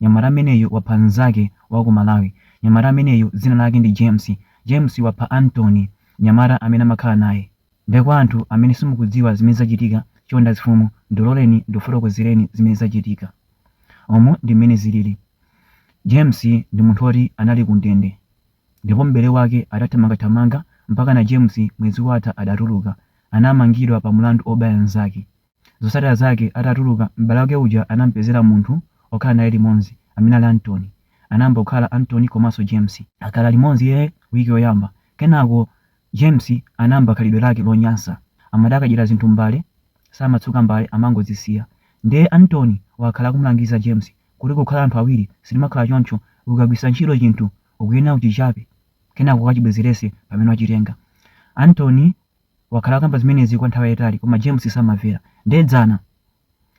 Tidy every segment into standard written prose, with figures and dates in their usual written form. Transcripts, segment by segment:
nyamata ameneyo wapha nzake wa ku Malawi. Nyamata ameneyo dzina lake ndi James. James wapha Anthony, nyamata amene amakhala naye. Ndekwa anthu amene simukudziwa zimene zachitika, chonda zifumu ndiloleni ndifotokozereni zimene zachitika. Omwe ndi mmene zilili. James ndi munthu woti anali ku ndende, ndipo m'bale wake adathamangathamanga mpaka na James mwezi watha adatuluka, anamangidwa pa mulandu obaya nzake. Zotsatira zake atatuluka, m'bale wake uja anampezera munthu okhala naye limodzi amene ali Anthony. Anayamba kukhala Anthony komanso James akhala limodzi yeye wiki yoyamba. Kenako James anayamba khalidwe lake lonyansa, amadakadyera zinthu mbale, samatsuka mbale, amangozisiya. Ndiye Anthony wakhala kumulangiza James kuti kukhala anthu awiri silimakhala choncho, ukagwisa ntchito chinthu ukuyenera uchichape kenako ukachibwezerese pamene wachitenga. Anthony wakhala kamba zimenezi kwa nthawi yayitali, koma James samamvera. Ndiye dzana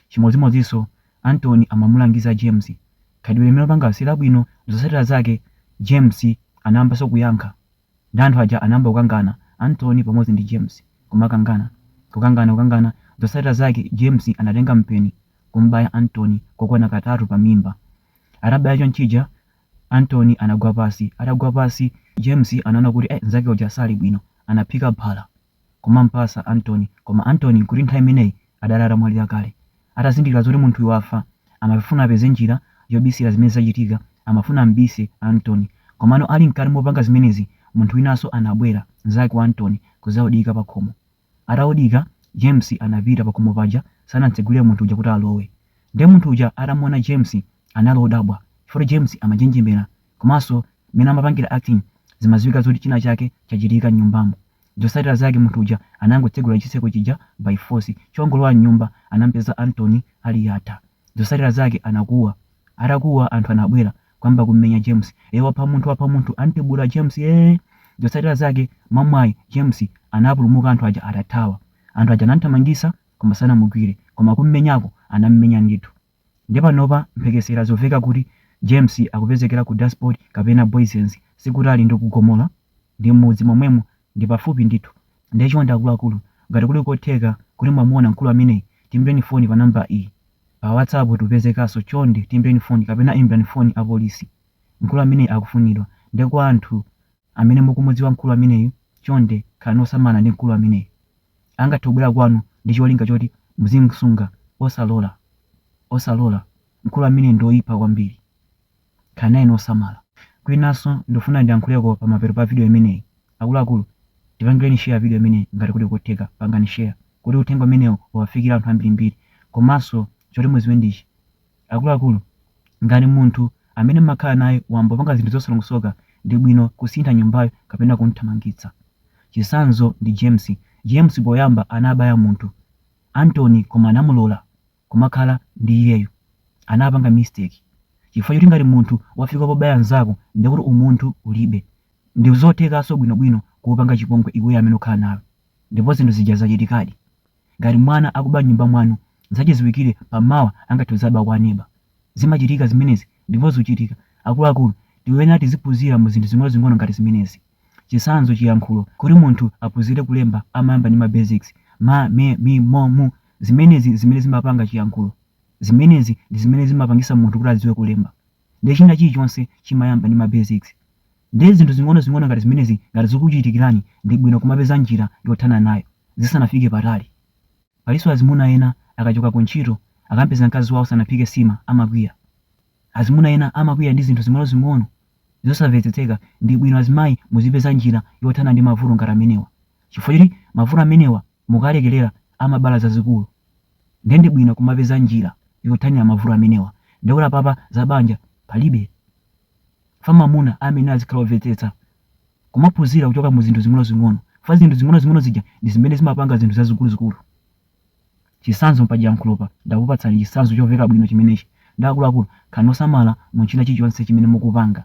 chimodzimodzinso Anthony amamulangiza James khalidwe limene panga silabwino. Zotsatira zake James anayambanso kuyankha, ndi anthu aja anayamba kukangana, Anthony pamodzi ndi James kukangana. Zotsatira zake James anatenga mpeni kumbaya Anthony kokwana katatu pa mimba. Atabaya chonchija Anthony anagwa pasi. Atagwa pasi James anaona kuti nzake uja sali bwino, anaphika phala kumampasa Anthony, koma Anthony kuti nthawi imeneyi adalala mwalira kale. Atazindikira zoti munthu wafa, amafuna apeze njira yobisira zimene zachitika, amafuna ambise Anthony. Komano ali mkati mopanga zimenezi, munthu winanso anabwera, nzake wa Anthony, kuzaudika pa khomo. Ataudika James anapita pa khomo paja, sanamtsegulire munthu uja kuti alowe. Ndiye munthu uja atamuona James analodabwa, chifukwa James amajenjemera, komanso mmene amapangira acting zimadziwika zoti china chake chachitika m'nyumbamo. Zotsatira zake munthu uja anangotsegula chiseko chija by force, chongolowa m'nyumba anampeza Anthony ali yatha. Zotsatira zake anakuwa. Atakuwa anthu anabwera kwamba kummenya James. Wapha munthu antibula James. Zotsatira zake mamwayi James anapulumuka, anthu aja atathawa. Anthu aja anamthamangisa koma sanamugwire, koma kummenyako anammenya ndithu. Ndi panopa mphekesera zoveka kuti James akupezekera ku Dashboard kapena Boysens sikutali ndi kugomola, ndi mmudzi momwemo, ndi pafupi ndithu. Ndiye chonde akuluakulu, ngati kuli kotheka kuti mwamuona mkulu ameneyi, timbireni foni pa namba iyi. Pa WhatsApp tupezekaso, chonde timbireni foni kapena imbirani foni a polisi. Mkulu ameneyi akufunidwa. Ndiye kwa anthu amene mukumudziwa mkulu ameneyi, chonde khalani osamala ndi mkulu ameneyi. Angathe kubwera kwanu ndi cholinga choti muzimsunga, osalola. Mkulu ameneyi ndoyipa kwambiri, khalani naye osamala. Kwinanso ndifuna ndiyankhuleko pa mapeto pa video imeneyi. Akuluakulu, tipangireni share video imeneyi ngati kuti kotheka, pangani share kuti uthenga umenewo uwafikire anthu ambirimbiri. Komanso choti muziwe ndichi, akuluakulu, ngati munthu amene mmakhala naye wambopanga zinthu zosalongosoka, ndi bwino kusintha nyumbayo kapena kumthamangitsa. Chitsanzo ndi James. James poyamba anabaya munthu Anthony, koma anamulola kumakhala ndi iyeyo, anapanga mistake. Chifukwa choti ngati munthu wafika pobaya nzako, ndi kuti umunthu ulibe, ndi zothekaso bwinobwino kupanga chipongwe iweyo amene ukhala nawe. Ndipo zinthu zija zachitikadi. Ngati mwana akubaya nyumba mwanu, zachiziwikire pamawa angathe kuzaba kwa aneba. Zimachitika zimenezi, ndipo zochitika. Akuluakulu, tiyenera tiziphunzira mu zinthu zing'onozing'ono ngati zimenezi. Chitsanzo chiyankhulo, kuti munthu aphunzire kulemba amayamba ndi ma basics, ma, me, mi, mo, mu. Zimenezi zimene zimapanga chiyankhulo. Zimenezi ndi zimene zimapangisa munthu kuti adziwe kulemba. Ndiye china chilichonse chimayamba ndi ma basics. Ndiye zinthu zing'onozing'ono ngati zimenezi ngati zikuchitikirani, ndi bwino kumapeza njira yothana nayo zisanafike patali. Palinso azimuna ena akachoka ku ntchito akampeza mkazi wawo sanaphike sima amakwiya. Azimuna ena amakwiya ndi zinthu zing'onozing'ono zosamvetsetseka. Ndi bwino azimayi muzipeza njira yothana ndi mavuto ngati amenewa, chifukwa choti mavuto amenewa mukalekerera amabala zazikulu. Ndiye ndi bwino kumapeza njira yothanira mavuto amenewa. Ndikuti papa zabanja palibe. Famamuna amene azikhala omvetsetsa kumaphunzira kuchoka mu zinthu zing'onozing'ono, fa zinthu zing'onozing'ono zija ndi zimene zimapanga zinthu zazikuluzikulu. Chitsanzo pajiyankhulopa ndakupatsani chitsanzo chomveka bwino chimenechi. Ndi akuluakulu, khalani osamala mu china chilichonse chimene mukupanga.